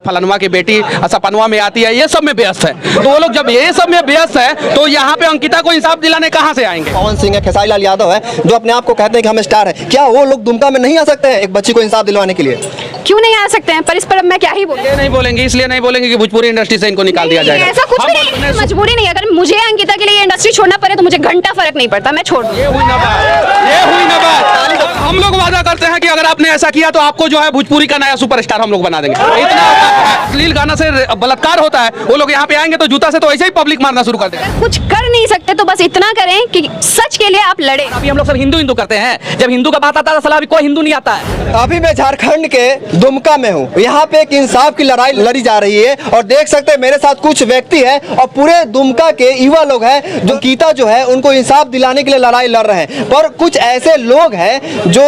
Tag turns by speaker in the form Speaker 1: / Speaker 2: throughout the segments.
Speaker 1: फलनवा की बेटी सपनवा में आती है, ये सब में व्यस्त है। तो वो लोग जब ये सब में व्यस्त है तो यहाँ पे अंकिता को इंसाफ दिलाने कहाँ से आएंगे?
Speaker 2: पवन सिंह है, खेसारी लाल यादव है, जो अपने आप को कहते हैं कि हम स्टार है, क्या वो लोग दुमका में नहीं आ सकते हैं एक बच्ची को इंसाफ दिलवाने के लिए?
Speaker 3: क्यों नहीं आ सकते हैं? पर इस पर अब मैं क्या ही बोलूं?
Speaker 1: ये नहीं बोलेंगे, इसलिए नहीं बोलेंगे कि भोजपुरी इंडस्ट्री से इनको निकाल दिया जाएगा।
Speaker 3: ऐसा कुछ भी नहीं, मजबूरी नहीं। अगर मुझे अंकिता के लिए इंडस्ट्री छोड़ना पड़े तो मुझे घंटा फर्क नहीं पड़ता, मैं छोड़ दूं।
Speaker 1: ये हुई ना बात। हम लोग वादा करते हैं कि अगर आपने ऐसा किया तो आपको जो है भोजपुरी का नया सुपरस्टार हम लोग बना देंगे। इतना अश्लील गाना से बलात्कार होता है, वो लोग यहाँ पे आएंगे तो जूता से तो ऐसे ही पब्लिक मारना शुरू कर देंगे।
Speaker 3: कुछ कर नहीं सकते तो बस इतना करें कि सच के लिए आप लड़े।
Speaker 4: अभी हम लोग सब हिंदू करते हैं, जब हिंदू का बात आता है सलाह, अभी कोई हिंदू नहीं आता है।
Speaker 2: अभी मैं झारखंड के दुमका में हूँ, यहाँ पे एक इंसाफ की लड़ाई लड़ी जा रही है और देख सकते हैं मेरे साथ कुछ व्यक्ति हैं और पूरे दुमका के युवा लोग हैं जो अंकिता जो है उनको इंसाफ दिलाने के लिए लड़ाई लड़ रहे हैं। पर कुछ ऐसे लोग हैं जो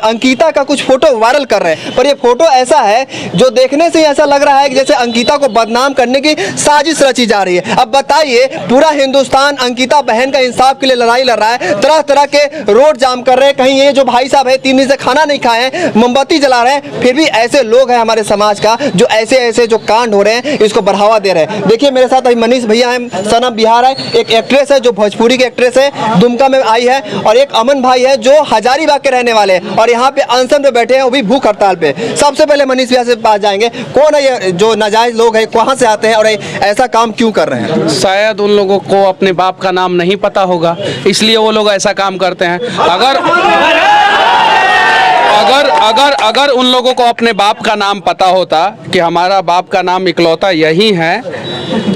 Speaker 2: अंकिता का कुछ फोटो वायरल कर रहे हैं, पर ये फोटो ऐसा है जो देखने से ही ऐसा लग रहा है कि जैसे अंकिता को बदनाम करने की साजिश रची जा रही है। अब बताइए, पूरा हिंदुस्तान अंकिता बहन का इंसाफ के लिए लड़ाई लड़ रहा है, तरह तरह के रोड जाम कर रहे हैं। कहीं ये जो भाई साहब है 3 दिन से खाना नहीं खाए हैं, मोमबत्ती जला रहे हैं, फिर भी ऐसे लोग हैं हमारे समाज का जो ऐसे जो कांड हो रहे हैं इसको बढ़ावा दे रहे हैं। देखिए मेरे साथ अभी मनीष भैया हैं, सनम बिहार है, एक एक्ट्रेस है जो भोजपुरी की एक्ट्रेस है, दुमका में आई है, और एक अमन भाई है जो हजारीबाग के रहने वाले हैं और यहाँ पे अनशन पे बैठे हैं, वो भी भूख हड़ताल पे। सबसे पहले मनीष भैया से पास जाएंगे, कौन है ये जो नाजायज लोग हैं, कहाँ से आते हैं और ऐसा काम क्यों कर रहे हैं?
Speaker 1: शायद उन लोगों को अपने बाप का नाम नहीं पता होगा, इसलिए वो लोग ऐसा काम करते हैं। अगर उन लोगों को अपने बाप का नाम पता होता कि हमारा बाप का नाम इकलौता यही है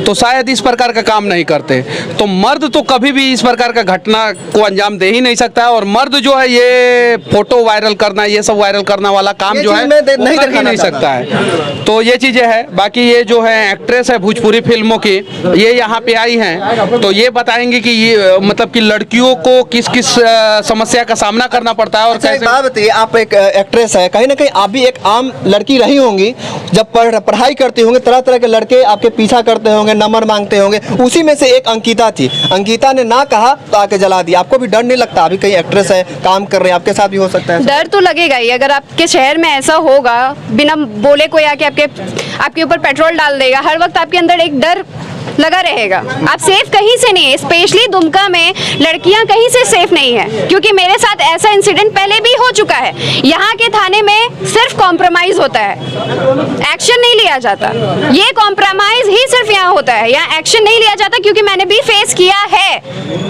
Speaker 1: तो शायद इस प्रकार का काम नहीं करते। तो मर्द तो कभी भी इस प्रकार का घटना को अंजाम दे ही नहीं सकता है, और मर्द जो है ये फोटो वायरल करना, ये सब वायरल करना वाला काम जो है नहीं सकता है। तो ये चीजें हैं। बाकी ये जो है एक्ट्रेस है भोजपुरी फिल्मों की, ये यहाँ पे आई हैं तो ये बताएंगे कि ये मतलब कि लड़कियों को किस किस समस्या का सामना करना पड़ता है और कैसे।
Speaker 2: बात बताइए, आप एक एक्ट्रेस है, कहीं ना कहीं आप भी एक आम लड़की रही होंगी, जब पढ़ाई करती होंगे तरह तरह के लड़के आपके पीछा करते होंगे, नंबर मांगते होंगे, उसी में से एक अंकिता थी। अंकिता ने ना कहा तो आके जला दिया। आपको भी डर नहीं लगता? अभी कहीं एक्ट्रेस है, काम कर रहे हैं, आपके साथ भी हो सकता है।
Speaker 3: डर तो लगेगा ही। अगर आपके शहर में ऐसा होगा, बिना बोले कोई आके आपके ऊपर पेट्रोल डाल देगा, हर वक्त आपके अंदर एक डर लगा रहेगा। आप सेफ कहीं से नहीं है, स्पेशली दुमका में लड़कियां कहीं से सेफ नहीं है, क्योंकि मेरे साथ ऐसा इंसिडेंट पहले भी हो चुका है। यहाँ के थाने में सिर्फ कॉम्प्रोमाइज होता है, एक्शन नहीं लिया जाता। ये कॉम्प्रोमाइज ही सिर्फ यहाँ होता है, यहाँ एक्शन नहीं लिया जाता, क्योंकि मैंने भी फेस किया है।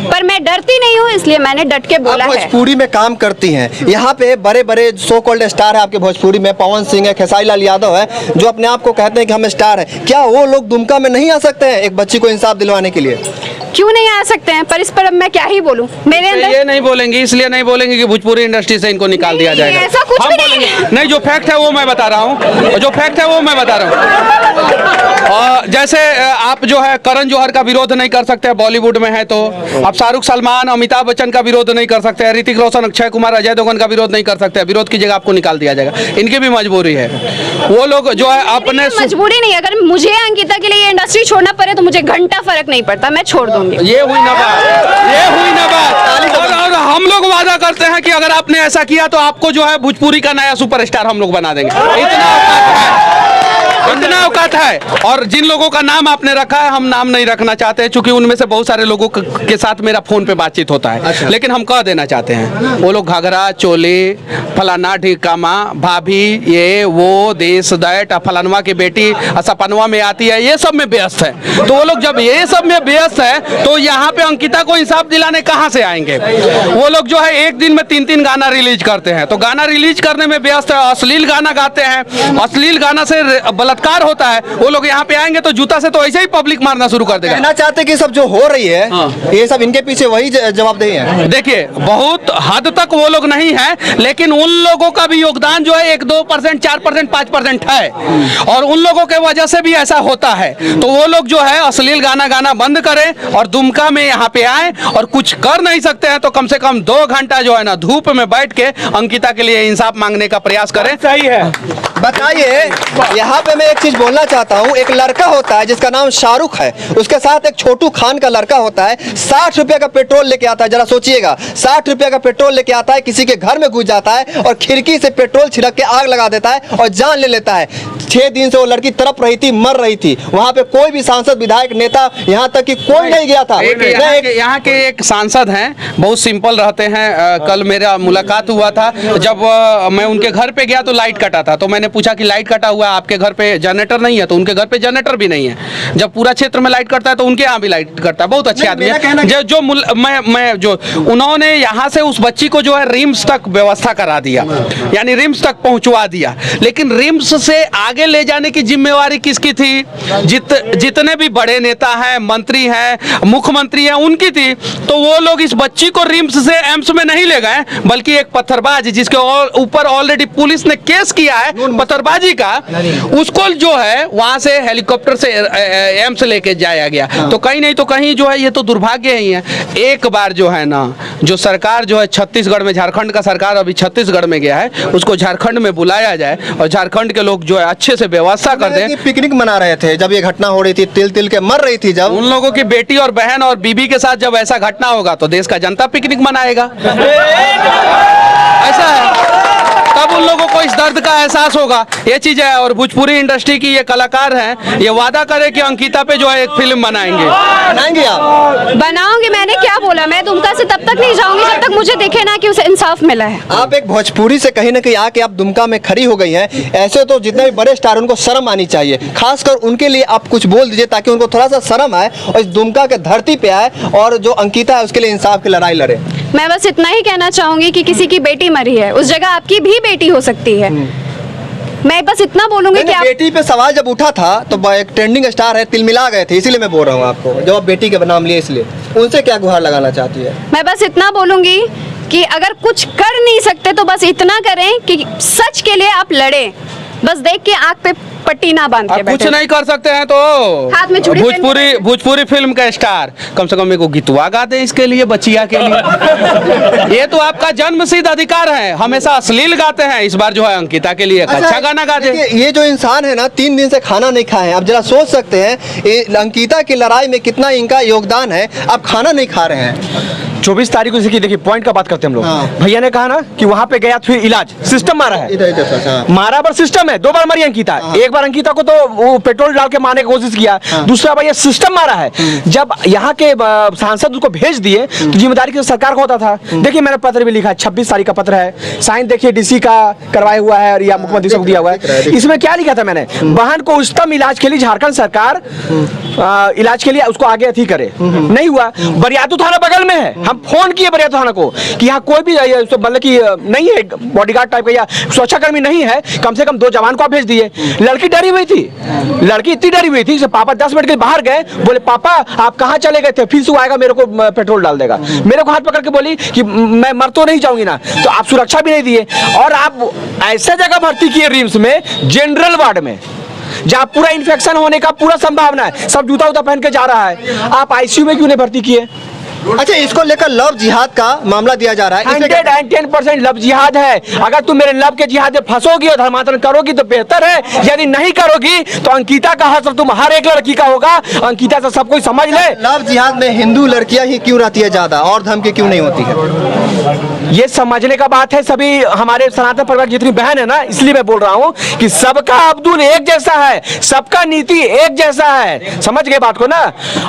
Speaker 3: पर मैं डरती नहीं हूँ, इसलिए मैंने डट के बोला है।
Speaker 2: भोजपुरी में काम करती हैं, यहाँ पे बड़े बड़े सो कॉल्ड स्टार है आपके भोजपुरी में, पवन सिंह है, खेसारी लाल यादव है, जो अपने आप को कहते हैं कि हम स्टार है, क्या वो लोग दुमका में नहीं आ सकते हैं एक बच्ची को इंसाफ दिलवाने के लिए?
Speaker 3: क्यों नहीं आ सकते हैं? पर इस पर अब मैं क्या ही बोलूं? मेरे अंदर
Speaker 1: ये नहीं बोलेंगे, इसलिए नहीं बोलेंगे कि भोजपुरी इंडस्ट्री से इनको निकाल दिया जाएगा।
Speaker 3: ऐसा कुछ भी नहीं।
Speaker 1: जो फैक्ट है वो मैं बता रहा हूँ, जो फैक्ट है वो मैं बता रहा हूँ। और जैसे आप जो है करण जौहर का विरोध नहीं कर सकते बॉलीवुड में है, तो आप शाहरुख, सलमान, अमिताभ बच्चन का विरोध नहीं कर सकते, ऋतिक रोशन, अक्षय कुमार, अजय देवगन का विरोध नहीं कर सकते। विरोध की जगह आपको निकाल दिया जाएगा। इनकी भी मजबूरी है, वो लोग जो है अपने
Speaker 3: मजबूरी नहीं। अगर मुझे अंकिता के लिए इंडस्ट्री छोड़ना पड़े तो मुझे घंटा फर्क नहीं पड़ता, मैं छोड़ दूंगी।
Speaker 1: ये हुई ना बात। और हम लोग वादा करते हैं कि अगर आपने ऐसा किया तो आपको जो है भोजपुरी का नया सुपरस्टार हम लोग बना देंगे। इतना औकात है। और जिन लोगों का नाम आपने रखा है, हम नाम नहीं रखना चाहते हैं, क्योंकि उनमें से बहुत सारे लोगों के साथ मेरा फोन पे बातचीत होता है। अच्छा। लेकिन हम कह देना चाहते हैं, वो लोग घाघरा, चोली, फलाना ढिकामा, भाभी, ये वो, देश दैट, फलानवा की बेटी सपनवा में आती है, ये सब में व्यस्त है। तो वो लोग जब ये सब में व्यस्त है तो यहाँ पे अंकिता को इंसाफ दिलाने कहाँ से आएंगे? वो लोग जो है एक दिन में 3-3 गाना रिलीज करते हैं, तो गाना रिलीज करने में व्यस्त है, अश्लील गाना गाते हैं, अश्लील गाना से बलात्कार होता है। वो लोग यहाँ पे आएंगे तो जूता से तो ऐसे ही पब्लिक मारना शुरू कर देगा।
Speaker 2: कहना चाहते कि सब जो हो रही है ये सब इनके पीछे वही जवाबदेही है।
Speaker 1: देखिए, बहुत हद तक वो लोग नहीं है, लेकिन उन लोगों का भी योगदान जो है 1-2%, 4%, 5% है, और उन लोगों के वजह से भी ऐसा होता है। तो वो लोग जो है अश्लील गाना गाना बंद करें और दुमका में यहाँ पे आए, और कुछ कर नहीं सकते हैं तो कम से कम 2 घंटा जो है ना धूप में बैठ के अंकिता के लिए इंसाफ मांगने का प्रयास करें।
Speaker 4: सही है।
Speaker 2: बताइए, यहाँ पे मैं एक चीज बोलना चाहता हूँ, एक लड़का होता है जिसका नाम शाहरुख है, उसके साथ एक छोटू खान का लड़का होता है, 60 रुपए का पेट्रोल लेके आता है। जरा सोचिएगा, 60 रुपए का पेट्रोल लेके आता है, किसी के घर में घुस जाता है और खिड़की से पेट्रोल छिड़क के आग लगा देता है और जान ले लेता है। 6 दिन से वो लड़की तड़प रही थी, मर रही थी। वहां पे कोई भी सांसद, विधायक, नेता, यहाँ तक कि कोई नहीं गया था।
Speaker 1: यहाँ के एक सांसद हैं, बहुत सिंपल रहते हैं। कल मेरा मुलाकात हुआ था, जब मैं उनके घर पे गया तो लाइट कटा था, तो मैंने पूछा कि लाइट कटा हुआ है, आपके घर पे जनरेटर नहीं है? तो उनके घर पे जनरेटर भी नहीं है। जब पूरा क्षेत्र में लाइट कटता है तो उनके यहाँ भी लाइट कटता है। बहुत अच्छे आदमी है। जो उन्होंने यहाँ से उस बच्ची को जो है रिम्स तक व्यवस्था करा दिया, यानी रिम्स तक पहुंचवा दिया। लेकिन रिम्स से आगे ले जाने की जिम्मेवारी किसकी थी? जितने भी बड़े नेता हैं, मंत्री हैं, मुख्यमंत्री हैं, उनकी थी। तो वो लोग इस बच्ची को रिम्स से एम्स में नहीं ले गए, बल्कि एक पत्थरबाज जिसके ऊपर ऑलरेडी पुलिस ने केस किया है पत्थरबाजी का, उसको जो है वहां से हेलीकॉप्टर से एम्स लेके जाया गया। तो कहीं नहीं तो कहीं जो है ये तो दुर्भाग्य ही है। एक बार जो है ना, जो सरकार जो है छत्तीसगढ़ में, झारखंड का सरकार अभी छत्तीसगढ़ में गया है, उसको झारखंड में बुलाया जाए और झारखंड के लोग जो है अच्छे से व्यवस्था कर दें।
Speaker 2: पिकनिक मना रहे थे जब ये घटना हो रही थी, तिल तिल के मर रही थी, जब
Speaker 1: उन लोगों की बेटी और बहन और बीबी के साथ जब ऐसा घटना होगा तो देश का जनता पिकनिक मनाएगा। ऐसा है, तब उन लोगों को इस दर्द का एहसास होगा। ये चीज है। और भोजपुरी इंडस्ट्री की ये कलाकार हैं, ये वादा करे कि अंकिता पे जो है एक फिल्म बनाएंगे।
Speaker 2: बनाएंगे आप?
Speaker 3: बनाऊंगी। मैंने क्या बोला? मैं दुमका से तब तक नहीं जाऊंगी जब तक मुझे दिखे ना कि उसे इंसाफ मिला है।
Speaker 2: आप एक भोजपुरी से कहीं ना कहीं आके आप दुमका में खड़ी हो गई हैं। ऐसे तो जितने भी बड़े स्टार, उनको शर्म आनी चाहिए। खासकर उनके लिए आप कुछ बोल दीजिए ताकि उनको थोड़ा सा शर्म आए और इस दुमका के धरती पे आए और जो अंकिता है उसके लिए इंसाफ की लड़ाई लड़े।
Speaker 3: मैं बस इतना ही कहना चाहूंगी कि किसी की बेटी मरी है, उस जगह आपकी भी बेटी हो सकती है। मैं बस इतना बोलूंगी कि
Speaker 2: बेटी पे सवाल जब उठा था तो एक ट्रेंडिंग स्टार है, तिलमिला गए थे, इसीलिए मैं बोल रहा हूँ आपको, जब आप बेटी के नाम लिए, इसलिए उनसे क्या गुहार लगाना चाहती है?
Speaker 3: मैं बस इतना बोलूंगी कि अगर कुछ कर नहीं सकते तो बस इतना करें कि सच के लिए आप लड़ें। बस देख के आंख पे पट्टी ना बांध के
Speaker 1: कुछ नहीं कर सकते हैं तो
Speaker 3: हाथ में चूड़ी
Speaker 1: भोजपुरी फिल्म का स्टार कम से कम मेरे को गीतवा गा दे इसके लिए, बचिया के लिए। ये तो आपका जन्मसिद्ध अधिकार है। हमेशा अश्लील गाते हैं, इस बार जो है अंकिता के लिए एक अच्छा गाना गा दे।
Speaker 2: ये जो इंसान है ना, 3 दिन से खाना नहीं खाए हैं। आप जरा सोच सकते हैं अंकिता की लड़ाई में कितना इनका योगदान है। आप खाना नहीं खा रहे हैं।
Speaker 5: 24 तारीख को देखिए पॉइंट का बात करते हैं हम लोग।
Speaker 2: हाँ।
Speaker 5: भैया ने कहा ना कि वहां पे गया फिर इलाज सिस्टम मारा है, मारा पर सिस्टम है। 2 बार मरी अंकिता। एक बार अंकिता को तो वो पेट्रोल डाल के मारने की कोशिश किया, दूसरा बार ये सिस्टम मारा है। जब यहाँ के सांसद उसको भेज दिए तो जिम्मेदारी किसी सरकार को होता था। देखिए मैंने पत्र भी लिखा है, 26 तारीख का पत्र है, साइन देखिए डीसी का करवाया हुआ है और या मुख्यमंत्री से दिया हुआ है। इसमें क्या लिखा था मैंने? बहन को उच्चतम इलाज के लिए झारखंड सरकार इलाज के लिए उसको आगे अथी करे। नहीं हुआ। बरियातू थाना बगल में है, हम फोन किए बरियातू थाना को कि यहाँ कोई भी मतलब कि नहीं है, बॉडीगार्ड टाइप का या सुरक्षाकर्मी नहीं है, कम से कम 2 जवान को आप भेज दिए। लड़की डरी हुई थी, लड़की इतनी डरी हुई थी कि पापा 10 मिनट के बाहर गए, बोले पापा आप कहाँ चले गए थे, फिर से आएगा मेरे को पेट्रोल डाल देगा। मेरे को हाथ पकड़ के बोली कि मैं मर तो नहीं जाऊंगी ना, तो आप सुरक्षा भी नहीं दिए और आप ऐसा जगह भर्ती किए रिम्स में, जनरल वार्ड में, जहाँ पूरा इन्फेक्शन होने का पूरा संभावना है, सब जूता उता पहन के जा रहा है। आप आईसीयू में क्यों नहीं भर्ती किए?
Speaker 2: अच्छा, इसको लेकर लव जिहाद का मामला दिया जा रहा है।
Speaker 5: 110% लव जिहाद है। अगर तुम मेरे लव के जिहाद में फंसोगी और धर्मांतरण करोगी तो बेहतर है, यदि नहीं करोगी तो अंकिता का हश्र तुम हर एक लड़की का होगा। अंकिता से सब कोई समझ ले।
Speaker 2: लव जिहाद में हिंदू लड़कियां ही क्यों रहती है ज्यादा और धर्म की क्यों नहीं होती है?
Speaker 5: ये समझने का बात है। सभी हमारे सनातन परिवार की जितनी बहन है ना, इसलिए मैं बोल रहा हूँ कि सबका अब्दुल एक जैसा है, सबका नीति एक जैसा है। समझ गए बात को ना?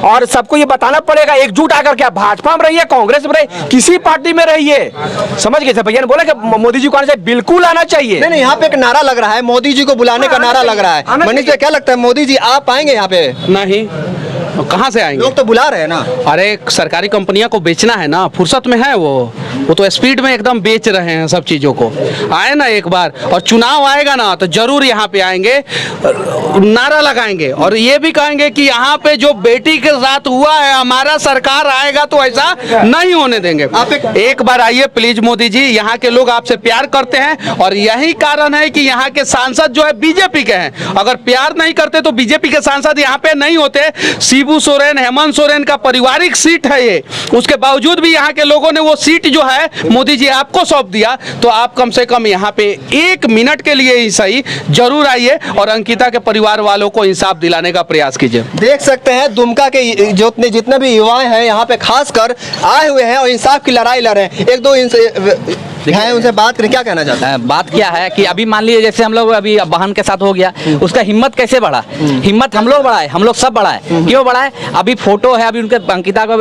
Speaker 5: और सबको ये बताना पड़ेगा, एकजुट आकर के भाजपा में रहिए, कांग्रेस में रहिए, किसी पार्टी में रहिए। समझ गए? भैया ने बोला कि मोदी जी को आना चाहिए, बिल्कुल आना चाहिए।
Speaker 2: नहीं, यहाँ पे एक नारा लग रहा है, मोदी जी को बुलाने का नारा लग रहा है। मनीष जी क्या लगता है, मोदी जी आप आएंगे यहाँ पे?
Speaker 1: नहीं, कहाँ से आएंगे?
Speaker 2: लोग तो बुला रहे हैं ना।
Speaker 1: अरे सरकारी कंपनियां को बेचना है ना, फुर्सत में है वो तो स्पीड में एकदम बेच रहे हैं सब चीज़ों को। आए ना एक बार, और चुनाव आएगा ना तो जरूर यहाँ पे आएंगे, नारा लगाएंगे और ये भी कहेंगे कि यहाँ पे जो बेटी के साथ हुआ है, हमारा सरकार आएगा तो ऐसा नहीं होने देंगे। आप एक बार आइए प्लीज मोदी जी, यहाँ के लोग आपसे प्यार करते हैं और यही कारण है कि यहाँ के सांसद जो है बीजेपी के हैं। अगर प्यार नहीं करते तो बीजेपी के सांसद यहाँ पे नहीं होते। शिबू सोरेन, हेमंत सोरेन का पारिवारिक सीट है ये, उसके बावजूद भी यहाँ के लोगों ने वो सीट जो जो है मोदी जी आपको सौंप दिया, तो आप कम से कम यहाँ पे 1 मिनट के लिए ही सही जरूर आइए और अंकिता के परिवार वालों को इंसाफ दिलाने का प्रयास कीजिए।
Speaker 2: देख सकते हैं दुमका के जितने भी युवाएं हैं यहाँ पे खासकर आए हुए हैं और इंसाफ की लड़ाई लड़ रहे हैं। एक दो हैं, उनसे बात करें, क्या कहना चाहते हैं?
Speaker 4: बात क्या है कि अभी मान लीजिए जैसे हम लोग अभी बहन के साथ हो गया, उसका हिम्मत कैसे बढ़ा? हिम्मत हम लोग बढ़ाए, हम लोग सब बढ़ाए। क्यों बढ़ाए? अभी फोटो है, अभी उनके अंकिता को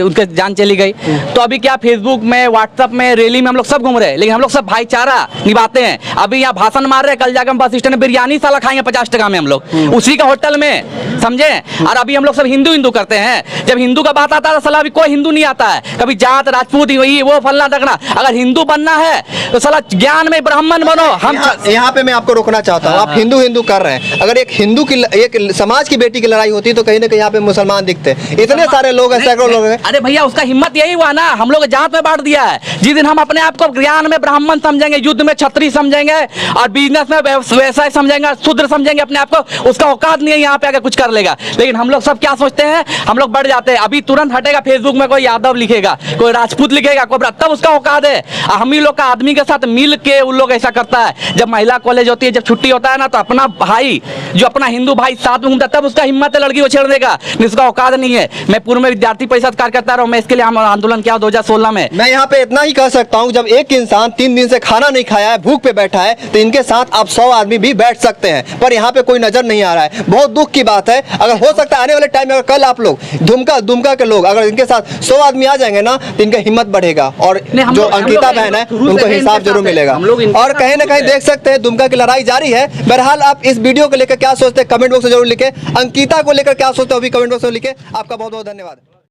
Speaker 4: उनके जान चली गई, तो अभी क्या फेसबुक में, व्हाट्सएप में, रैली में हम लोग सब घूम रहे हैं, लेकिन हम लोग सब भाईचारा निभाते हैं। अभी यहाँ भाषण मार रहे, कल जाकर हम बस स्टैंड में बिरयानी साला खाएंगे 50 टका में हम लोग उसी का होटल में, समझे? और अभी हम लोग सब हिंदू हिंदू करते हैं। जब हिंदू का बात आता है तो साला अभी कोई हिंदू नहीं आता है, कभी जात राजपूत ही वो फलना देखना। अगर हिंदू बनना है तो साला ज्ञान में ब्राह्मण बनो। हम
Speaker 2: यहाँ पे मैं आपको रोकना चाहता हूँ, आप हिंदू हिंदू कर रहे हैं। अगर एक हिंदू की एक समाज की बेटी की लड़ाई होती तो कहीं ना कहीं यहाँ पे मुसलमान दिखते हैं। इतने सारे लोग हैं, सैकड़ों लोग हैं।
Speaker 4: अरे भैया उसका हिम्मत यही हुआ ना, हम लोग जात में बांट दिया है। जिस दिन हम अपने आप को ज्ञान में ब्राह्मण समझेंगे, युद्ध में क्षत्रिय समझेंगे और बिजनेस में व्यवसाय समझेंगे, शूद्र समझेंगे अपने आप को, उसका औकात नहीं है यहाँ पे आकर कुछ कर लेगा। लेकिन हम लोग सब क्या सोचते हैं, हम लोग बढ़ जाते हैं। अभी तुरंत हटेगा फेसबुक में, कोई यादव लिखेगा, कोई राजपूत लिखेगा, कोई तब उसका औकात है। हम ही लोग का आदमी के साथ मिल के उन लोग ऐसा करता है। जब महिला कॉलेज होती है, जब छुट्टी होता है ना, तो अपना भाई जो अपना हिंदू भाई साथ में घूमता है, तब उसका हिम्मत है लड़की को छेड़ने का, जिसका औकात नहीं है। मैं पूर्व में विद्यार्थी परिषद कार्यकर्ता रहा हूं, मैं इसके लिए आंदोलन किया 2016 में।
Speaker 2: मैं यहाँ पे इतना ही कह सकता हूँ, जब एक इंसान 3 दिन से खाना नहीं खाया है, भूख पे बैठा है, तो इनके साथ आप 100 आदमी भी बैठ सकते हैं, पर यहाँ पे कोई नजर नहीं आ रहा है। बहुत दुख की बात है। अगर हो सकता है आने वाले टाइम में, अगर कल आप लोग दुमका के लोग अगर इनके साथ 100 आदमी आ जाएंगे ना, तो इनका हिम्मत बढ़ेगा और जो अंकिता बहन है उनको इंसाफ जरूर मिलेगा। और कहीं ना कहीं देख सकते हैं दुमका की लड़ाई जारी है। बहरहाल आप इस वीडियो को लेकर क्या सोचते हैं कमेंट बॉक्स में जरूर लिखें। अंकिता को लेकर क्या सोचते हैं वो भी कमेंट बॉक्स में लिखें। आपका बहुत बहुत धन्यवाद।